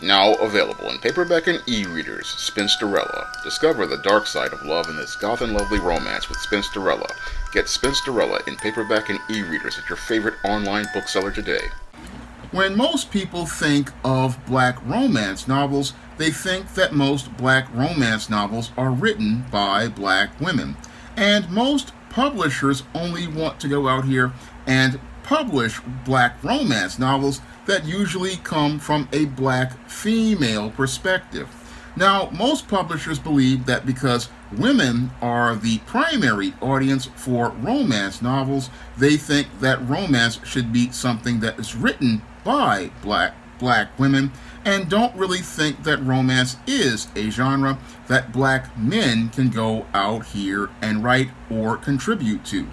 Now available in paperback and e-readers, Spinsterella. Discover the dark side of love in this goth and lovely romance with Spinsterella. Get Spinsterella in paperback and e-readers at your favorite online bookseller today. When most people think of black romance novels, they think that most black romance novels are written by black women. And most publishers only want to go out here and publish black romance novels that usually come from a black female perspective. Now, most publishers believe that because women are the primary audience for romance novels, they think that romance should be something that is written by black women, and don't really think that romance is a genre that black men can go out here and write or contribute to.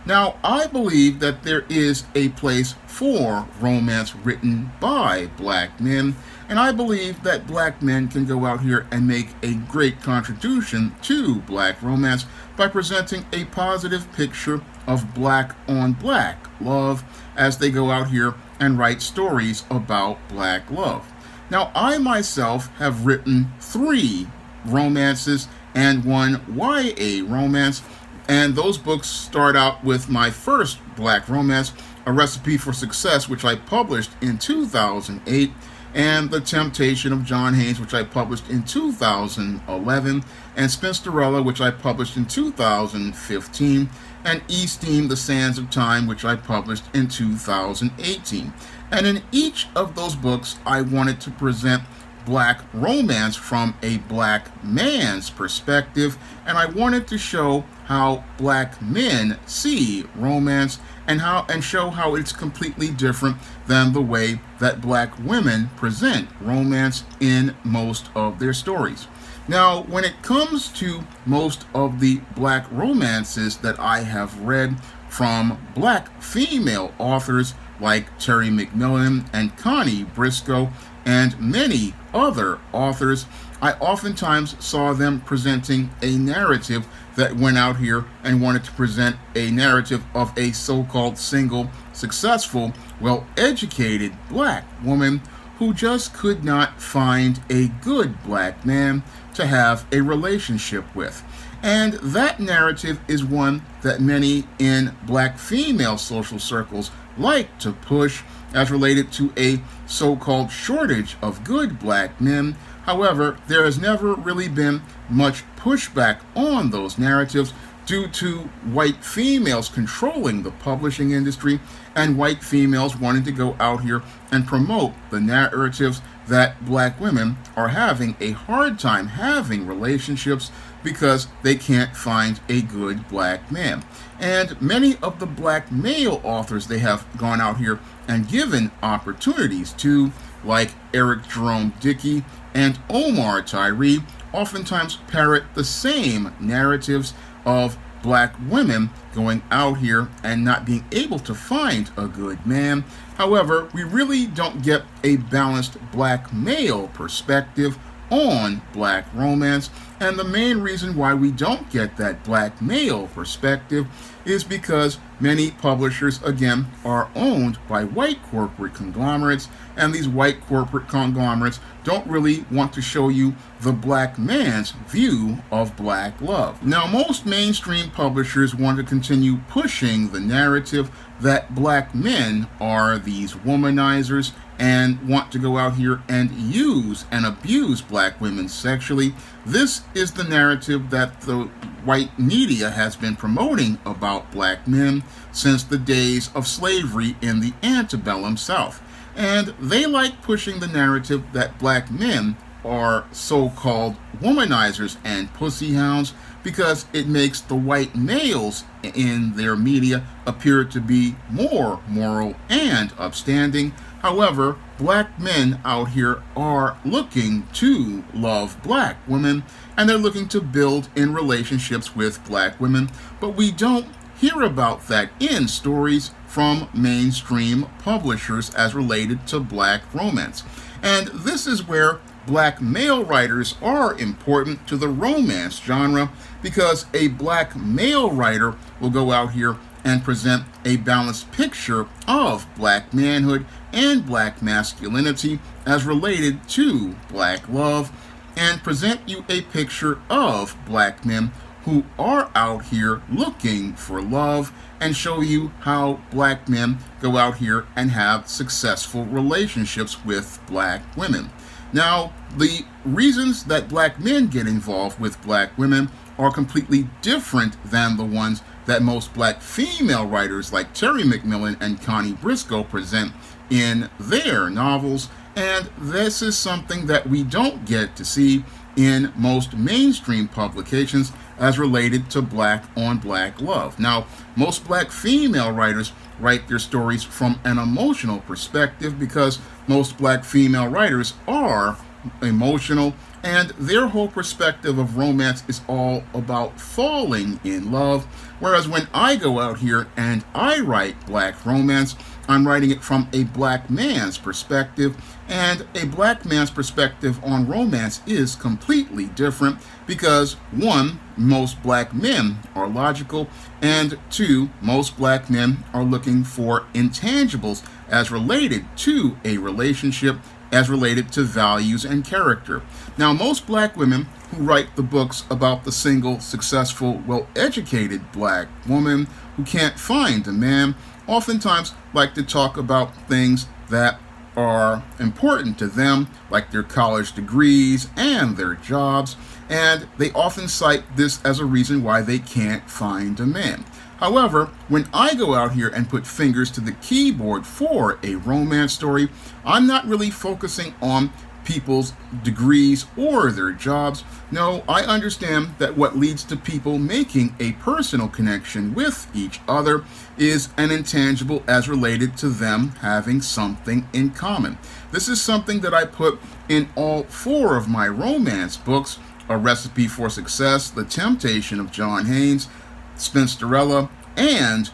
Now, I believe that there is a place for romance written by black men, and I believe that black men can go out here and make a great contribution to black romance by presenting a positive picture of black on black love as they go out here and write stories about black love. Now, I myself have written 3 romances and 1 YA romance, and those books start out with my first black romance, A Recipe for Success, which I published in 2008, and The Temptation of John Haynes, which I published in 2011, and Spinsterella, which I published in 2015, and Esteem, The Sands of Time, which I published in 2018. And in each of those books, I wanted to present black romance from a black man's perspective, and I wanted to show how black men see romance and show how it's completely different than the way that black women present romance in most of their stories. Now, when it comes to most of the black romances that I have read from black female authors like Terry McMillan and Connie Briscoe and many other authors, I oftentimes saw them presenting a narrative that went out here and wanted to present a narrative of a so-called single, successful, well-educated black woman who just could not find a good black man to have a relationship with. And that narrative is one that many in black female social circles like to push as related to a so-called shortage of good black men. However, there has never really been much pushback on those narratives due to white females controlling the publishing industry and white females wanting to go out here and promote the narratives that black women are having a hard time having relationships because they can't find a good black man. And many of the black male authors they have gone out here and given opportunities to, like Eric Jerome Dickey and Omar Tyree, oftentimes parrot the same narratives of black women going out here and not being able to find a good man. However, we really don't get a balanced black male perspective on black romance, and the main reason why we don't get that black male perspective is because many publishers, again, are owned by white corporate conglomerates, and these white corporate conglomerates don't really want to show you the black man's view of black love. Now, most mainstream publishers want to continue pushing the narrative that black men are these womanizers and want to go out here and use and abuse black women sexually. This is the narrative that the white media has been promoting about black men since the days of slavery in the antebellum South. And they like pushing the narrative that black men are so-called womanizers and pussy hounds because it makes the white males in their media appear to be more moral and upstanding. However, black men out here are looking to love black women, and they're looking to build in relationships with black women, but we don't hear about that in stories from mainstream publishers as related to black romance. And this is where black male writers are important to the romance genre, because a black male writer will go out here and present a balanced picture of black manhood and black masculinity as related to black love, and present you a picture of black men who are out here looking for love, and show you how black men go out here and have successful relationships with black women. Now, the reasons that black men get involved with black women are completely different than the ones that most black female writers like Terry McMillan and Connie Briscoe present in their novels, and this is something that we don't get to see in most mainstream publications as related to black on black love. Now, most black female writers write their stories from an emotional perspective because most black female writers are emotional, and their whole perspective of romance is all about falling in love. Whereas when I go out here and I write black romance, I'm writing it from a black man's perspective, and a black man's perspective on romance is completely different because, one, most black men are logical, and two, most black men are looking for intangibles as related to a relationship, as related to values and character. Now, most black women who write the books about the single, successful, well-educated black woman who can't find a man oftentimes like to talk about things that are important to them, like their college degrees and their jobs, and they often cite this as a reason why they can't find a man. However, when I go out here and put fingers to the keyboard for a romance story, I'm not really focusing on people's degrees or their jobs. No, I understand that what leads to people making a personal connection with each other is an intangible as related to them having something in common. This is something that I put in all four of my romance books: A Recipe for Success, The Temptation of John Haynes, Spinsterella, and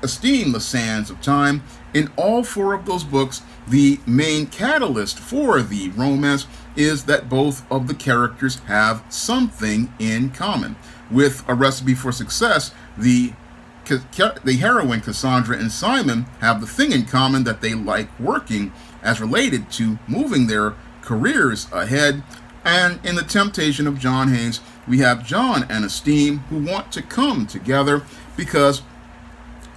Esteem the Sands of Time. In all four of those books, the main catalyst for the romance is that both of the characters have something in common. With A Recipe for Success, the heroine Cassandra and Simon have the thing in common that they like working as related to moving their careers ahead. And in The Temptation of John Haynes, we have John and Esteem who want to come together because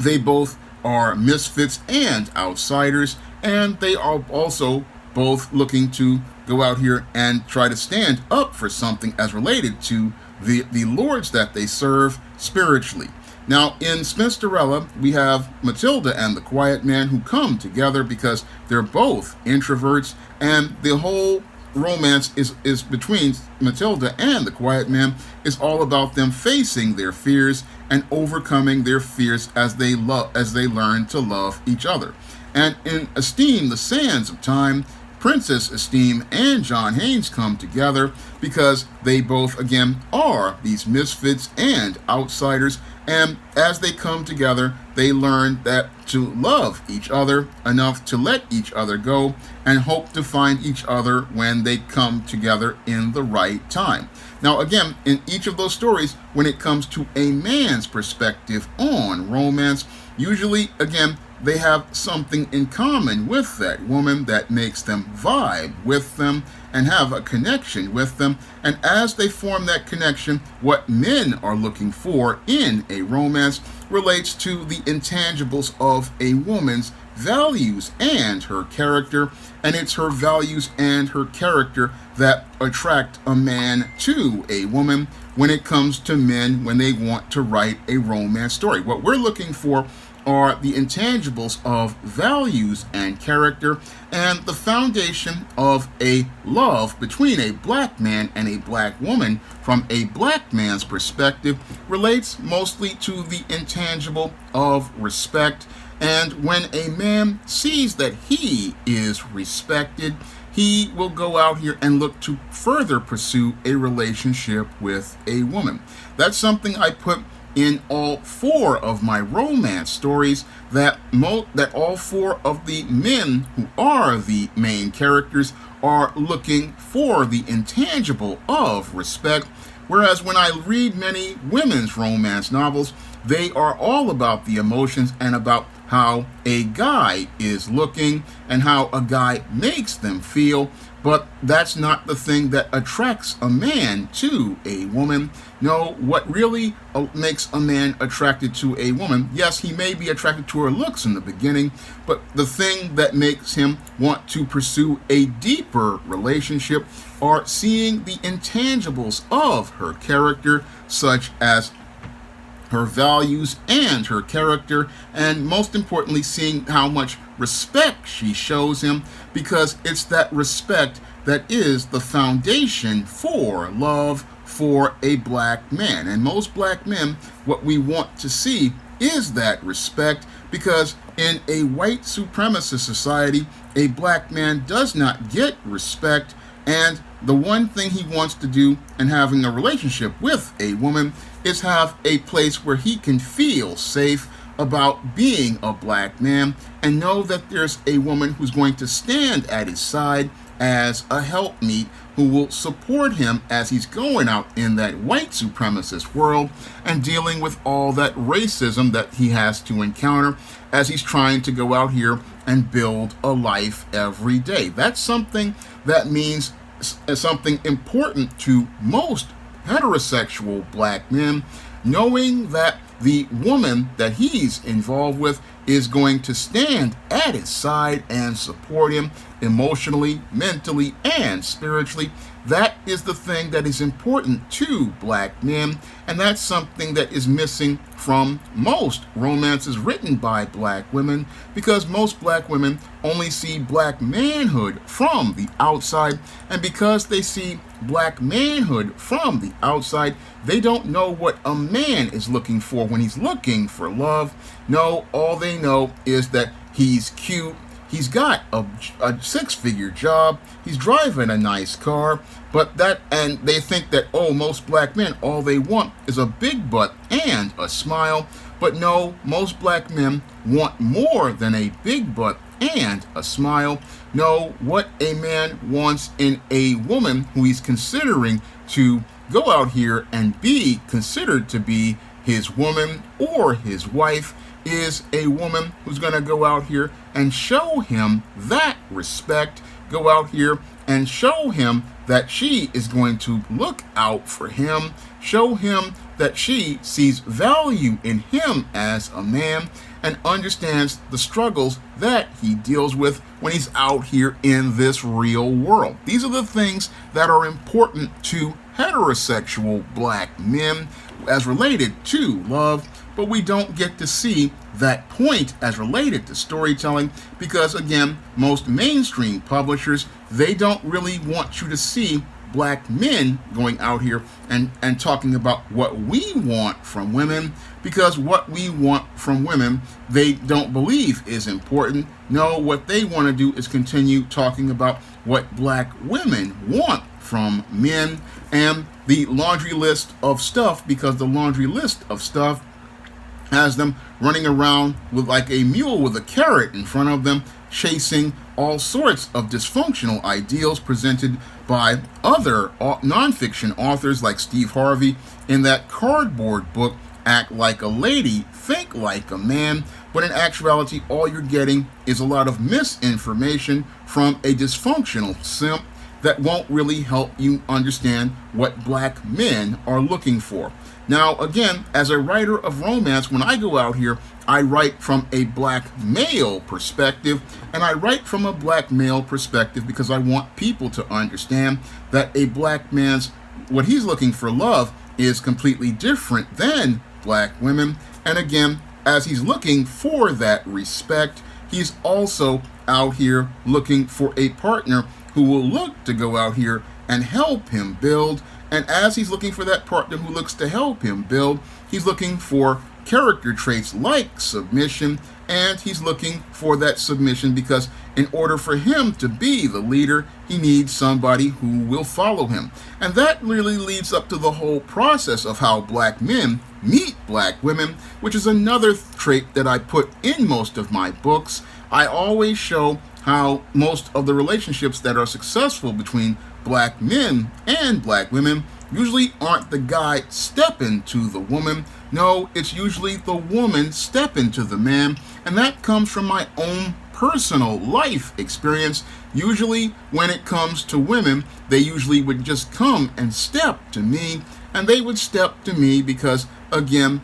they both are misfits and outsiders, and they are also both looking to go out here and try to stand up for something as related to the lords that they serve spiritually. Now, in Spinsterella, we have Matilda and the Quiet Man who come together because they're both introverts, and the whole romance is between Matilda and the Quiet Man is all about them facing their fears and overcoming their fears as they learn to love each other. And in Esteem the Sands of Time, Princess Esteem and John Haynes come together because they both, again, are these misfits and outsiders, and as they come together, they learn that to love each other enough to let each other go and hope to find each other when they come together in the right time. Now, again, in each of those stories, when it comes to a man's perspective on romance, usually, again, they have something in common with that woman that makes them vibe with them and have a connection with them. And as they form that connection, what men are looking for in a romance relates to the intangibles of a woman's values and her character, and it's her values and her character that attract a man to a woman when it comes to men when they want to write a romance story. What we're looking for are the intangibles of values and character, and the foundation of a love between a black man and a black woman from a black man's perspective relates mostly to the intangible of respect. And when a man sees that he is respected, he will go out here and look to further pursue a relationship with a woman. That's something I put in all four of my romance stories, that all four of the men who are the main characters are looking for the intangible of respect, Whereas when I read many women's romance novels, they are all about the emotions and about how a guy is looking and how a guy makes them feel. But that's not the thing that attracts a man to a woman. No, what really makes a man attracted to a woman, yes, he may be attracted to her looks in the beginning, but the thing that makes him want to pursue a deeper relationship are seeing the intangibles of her character, such as her values and her character, and most importantly, seeing how much respect she shows him, because it's that respect that is the foundation for love for a black man. And most black men, what we want to see is that respect, because in a white supremacist society, a black man does not get respect, and the one thing he wants to do in having a relationship with a woman is have a place where he can feel safe about being a black man and know that there's a woman who's going to stand at his side as a helpmeet, who will support him as he's going out in that white supremacist world and dealing with all that racism that he has to encounter as he's trying to go out here and build a life every day. That's something that means something important to most heterosexual black men, knowing that the woman that he's involved with is going to stand at his side and support him emotionally, mentally, and spiritually. That is the thing that is important to black men, and that's something that is missing from most romances written by black women, because most black women only see black manhood from the outside, and because they see black manhood from the outside, they don't know what a man is looking for when he's looking for love. No, all they know is that he's cute, he's got a six-figure job, he's driving a nice car, and they think that, oh, most black men, all they want is a big butt and a smile. But no, most black men want more than a big butt and a smile. No, what a man wants in a woman who he's considering to go out here and be considered to be his woman or his wife is a woman who's going to go out here and show him that respect, go out here and show him that she is going to look out for him, show him that she sees value in him as a man and understands the struggles that he deals with when he's out here in this real world. These are the things that are important to heterosexual black men as related to love, but we don't get to see that point as related to storytelling because, again, most mainstream publishers, they don't really want you to see black men going out here and talking about what we want from women, because what we want from women they don't believe is important. No, what they want to do is continue talking about what black women want from men and the laundry list of stuff, because the laundry list of stuff has them running around with like a mule with a carrot in front of them, chasing all sorts of dysfunctional ideals presented by other nonfiction authors like Steve Harvey in that cardboard book, Act Like a Lady, Think Like a Man. But in actuality, all you're getting is a lot of misinformation from a dysfunctional simp that won't really help you understand what black men are looking for. Now, again, as a writer of romance, when I go out here, I write from a black male perspective, and I write from a black male perspective because I want people to understand that a black man's, what he's looking for love is completely different than black women. And again, as he's looking for that respect, he's also out here looking for a partner who will look to go out here and help him build. And as he's looking for that partner who looks to help him build, he's looking for character traits like submission, and he's looking for that submission because in order for him to be the leader, he needs somebody who will follow him. And that really leads up to the whole process of how black men meet black women, which is another trait that I put in most of my books. I always show how most of the relationships that are successful between black men and black women usually aren't the guy stepping to the woman. No, it's usually the woman stepping to the man. And that comes from my own personal life experience. Usually when it comes to women, they usually would just come and step to me. And they would step to me because, again,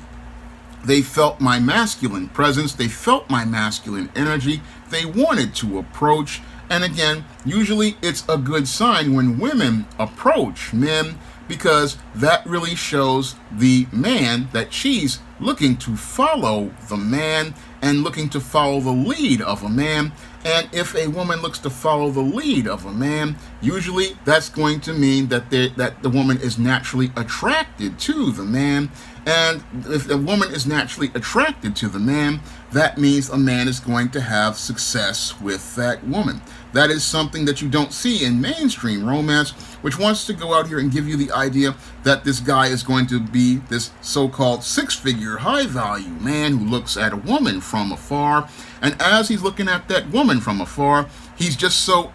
they felt my masculine presence. They felt my masculine energy. They wanted to approach. And again, usually it's a good sign when women approach men, because that really shows the man that she's looking to follow the man and looking to follow the lead of a man. And if a woman looks to follow the lead of a man, usually that's going to mean that the woman is naturally attracted to the man. And if a woman is naturally attracted to the man, that means a man is going to have success with that woman. That is something that you don't see in mainstream romance, which wants to go out here and give you the idea that this guy is going to be this so-called six-figure high-value man who looks at a woman from afar. And as he's looking at that woman from afar, he's just so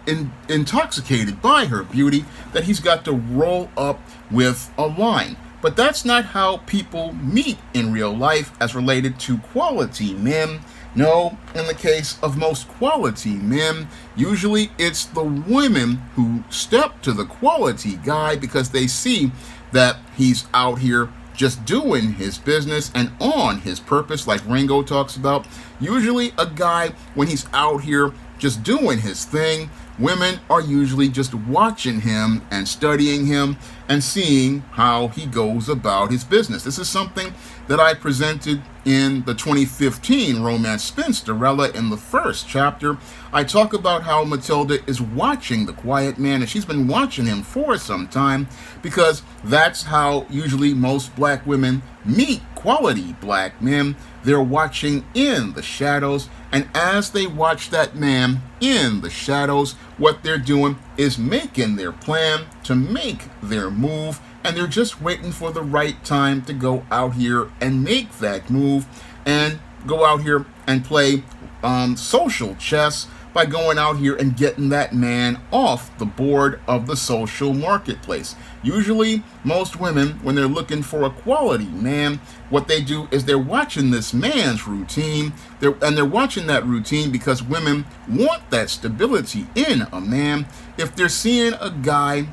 intoxicated by her beauty that he's got to roll up with a line. But that's not how people meet in real life as related to quality men. No, in the case of most quality men, usually it's the women who step to the quality guy because they see that he's out here just doing his business and on his purpose, like Ringo talks about. Usually a guy, when he's out here just doing his thing, women are usually just watching him and studying him and seeing how he goes about his business. This is something that I presented in the 2015 romance Spinsterella in the first chapter. I talk about how Matilda is watching the quiet man, and she's been watching him for some time, because that's how usually most black women meet quality black men. They're watching in the shadows, and as they watch that man in the shadows, what they're doing is making their plan to make their move, and they're just waiting for the right time to go out here and make that move and go out here and play social chess by going out here and getting that man off the board of the social marketplace. Usually, most women, when they're looking for a quality man, what they do is they're watching this man's routine, they're watching that routine because women want that stability in a man. If they're seeing a guy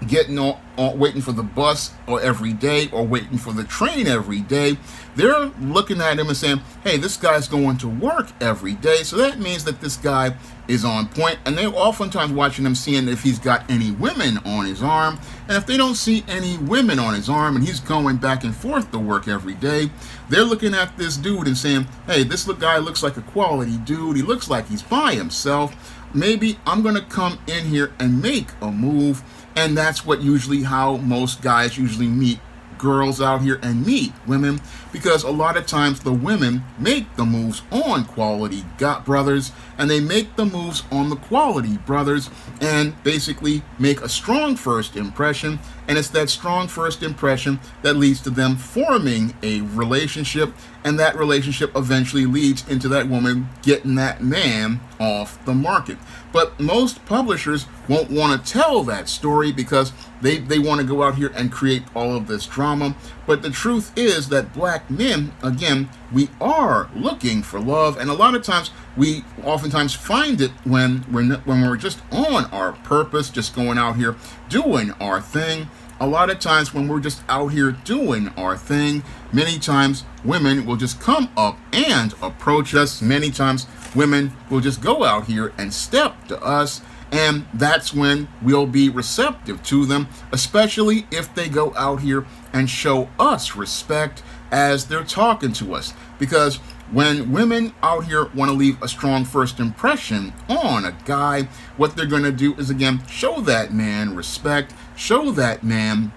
getting on, waiting for the bus or every day, or waiting for the train every day, they're looking at him and saying, hey, this guy's going to work every day, so that means that this guy is on point. And they're oftentimes watching him, seeing if he's got any women on his arm. And if they don't see any women on his arm and he's going back and forth to work every day, they're looking at this dude and saying, hey, this guy looks like a quality dude, he looks like he's by himself, maybe I'm going to come in here and make a move. And that's what usually how most guys usually meet girls out here and meet women, because a lot of times the women make the moves on quality brothers, and they make the moves on the quality brothers and basically make a strong first impression. And it's that strong first impression that leads to them forming a relationship, and that relationship eventually leads into that woman getting that man off the market. But most publishers won't want to tell that story because they want to go out here and create all of this drama. But the truth is that black men, again, we are looking for love, and a lot of times we oftentimes find it when we're just on our purpose, just going out here doing our thing. A lot of times when we're just out here doing our thing, many times women will just come up and approach us. Many times women will just go out here and step to us, and that's when we'll be receptive to them, especially if they go out here and show us respect as they're talking to us. Because when women out here want to leave a strong first impression on a guy, what they're going to do is, again, show that man respect, show that man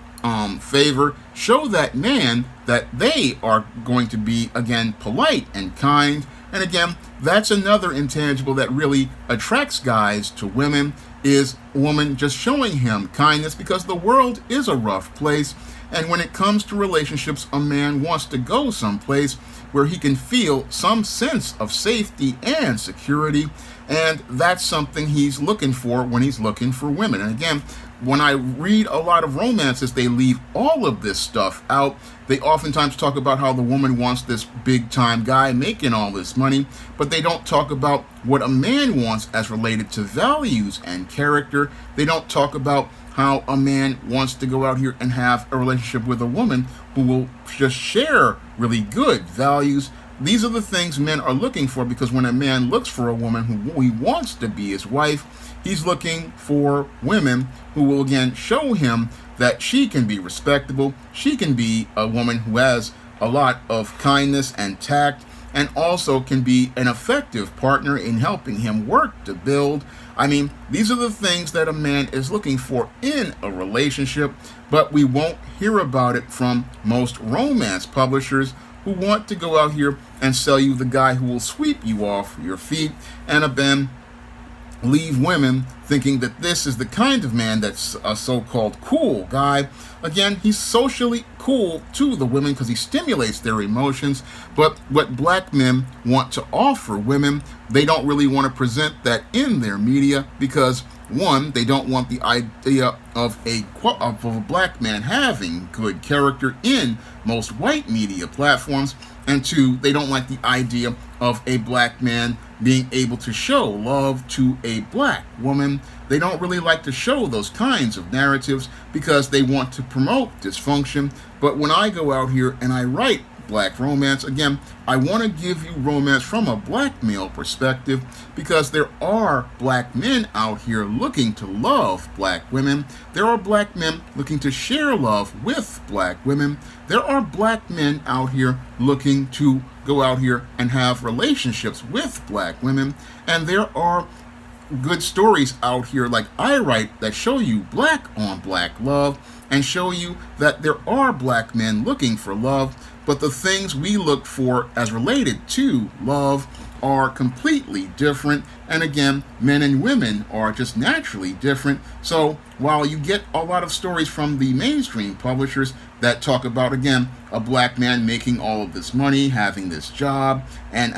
favor, show that man that they are going to be, again, polite and kind. And again, that's another intangible that really attracts guys to women, is a woman just showing him kindness, because the world is a rough place. And when it comes to relationships, a man wants to go someplace where he can feel some sense of safety and security. And that's something he's looking for when he's looking for women. And again, when I read a lot of romances, they leave all of this stuff out. They oftentimes talk about how the woman wants this big time guy making all this money, but they don't talk about what a man wants as related to values and character. They don't talk about how a man wants to go out here and have a relationship with a woman who will just share really good values. These are the things men are looking for, because when a man looks for a woman who he wants to be his wife, he's looking for women who will again show him that she can be respectable, she can be a woman who has a lot of kindness and tact, and also can be an effective partner in helping him work to build. I mean, these are the things that a man is looking for in a relationship, but we won't hear about it from most romance publishers who want to go out here and sell you the guy who will sweep you off your feet and then leave women thinking that this is the kind of man that's a so-called cool guy. Again, he's socially cool to the women because he stimulates their emotions, but what black men want to offer women, they don't really want to present that in their media because, one, they don't want the idea of a black man having good character in most white media platforms, and two, they don't like the idea of a black man being able to show love to a black woman. They don't really like to show those kinds of narratives because they want to promote dysfunction. But when I go out here and I write black romance, again, I want to give you romance from a black male perspective because there are black men out here looking to love black women. There are black men looking to share love with black women. There are black men out here looking to go out here and have relationships with black women. And there are good stories out here like I write that show you black on black love and show you that there are black men looking for love, but the things we look for as related to love are completely different. And again, men and women are just naturally different. So while you get a lot of stories from the mainstream publishers that talk about, again, a black man making all of this money, having this job, and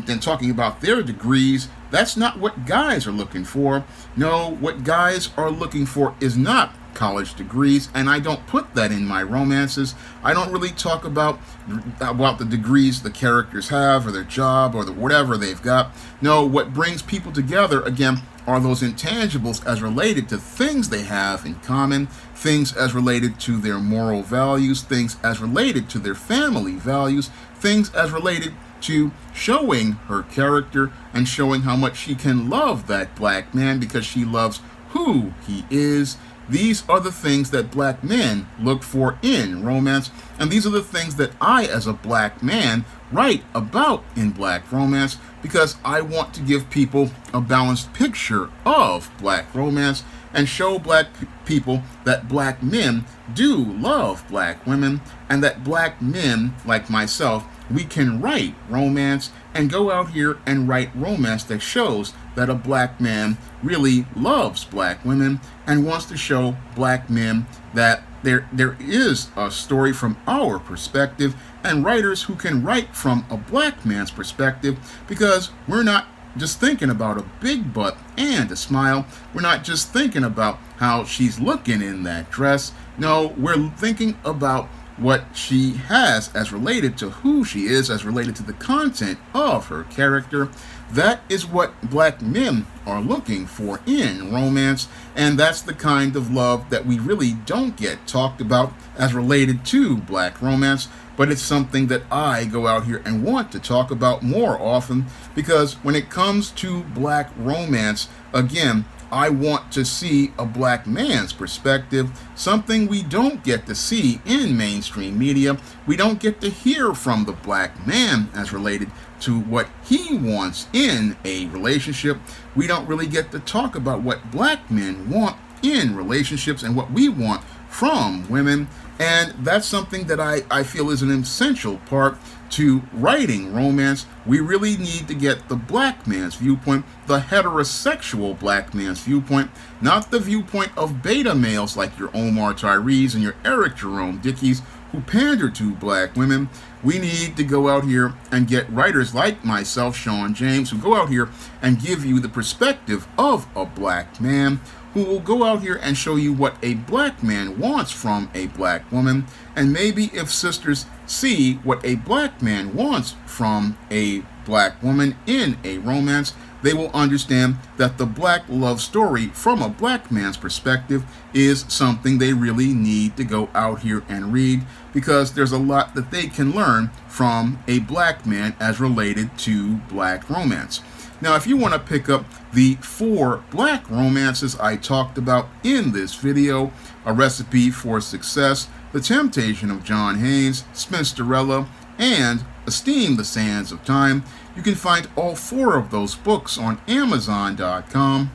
then talking about their degrees, that's not what guys are looking for. No, what guys are looking for is not college degrees, and I don't put that in my romances. I don't really talk about the degrees the characters have or their job or whatever they've got. No, what brings people together, again, are those intangibles as related to things they have in common, things as related to their moral values, things as related to their family values, things as related to showing her character and showing how much she can love that black man because she loves who he is. These are the things that black men look for in romance, and these are the things that I, as a black man, write about in black romance because I want to give people a balanced picture of black romance and show black people that black men do love black women and that black men, like myself, we can write romance and go out here and write romance that shows that a black man really loves black women and wants to show black men that there is a story from our perspective and writers who can write from a black man's perspective because we're not just thinking about a big butt and a smile. We're not just thinking about how she's looking in that dress. No, we're thinking about what she has as related to who she is, as related to the content of her character. That is what black men are looking for in romance, and that's the kind of love that we really don't get talked about as related to black romance, but it's something that I go out here and want to talk about more often because when it comes to black romance, again, I want to see a black man's perspective, something we don't get to see in mainstream media. We don't get to hear from the black man as related to what he wants in a relationship. We don't really get to talk about what black men want in relationships and what we want from women. And that's something that I feel is an essential part to writing romance. We really need to get the black man's viewpoint, the heterosexual black man's viewpoint, not the viewpoint of beta males like your Omar Tyrees and your Eric Jerome Dickies, who pander to black women. We need to go out here and get writers like myself, Sean James, who go out here and give you the perspective of a black man, who will go out here and show you what a black man wants from a black woman. And maybe if sisters see what a black man wants from a black woman in a romance, they will understand that the black love story from a black man's perspective is something they really need to go out here and read, because there's a lot that they can learn from a black man as related to black romance. Now, if you want to pick up the 4 black romances I talked about in this video, A Recipe for Success, The Temptation of John Haynes, Spinsterella, and Esteem the Sands of Time, you can find all 4 of those books on Amazon.com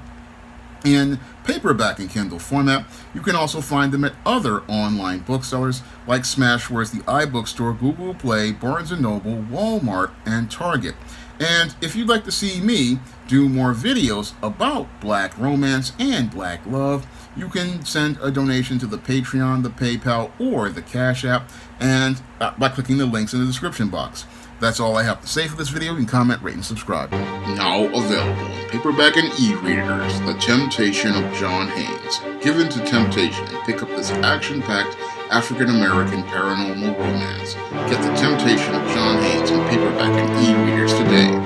in paperback and Kindle format. You can also find them at other online booksellers like Smashwords, the iBookstore, Google Play, Barnes & Noble, Walmart, and Target. And if you'd like to see me do more videos about black romance and black love, you can send a donation to the Patreon, the PayPal, or the Cash App, and by clicking the links in the description box. That's all I have to say for this video. You can comment, rate, and subscribe. Now available in paperback and e-readers, The Temptation of John Haynes. Give in to temptation and pick up this action-packed African-American paranormal romance. Get The Temptation of John Haynes in paperback and e-readers today.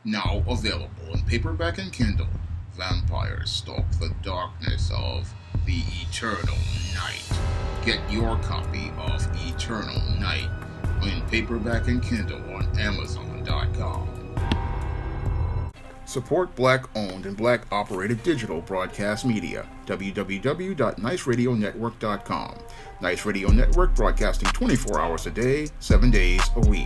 Now available in paperback and Kindle, Vampires Stalk the Darkness of the Eternal Night. Get your copy of Eternal Night in paperback and Kindle on Amazon.com. Support black-owned and black-operated digital broadcast media. www.niceradionetwork.com. Nice Radio Network, broadcasting 24 hours a day, 7 days a week.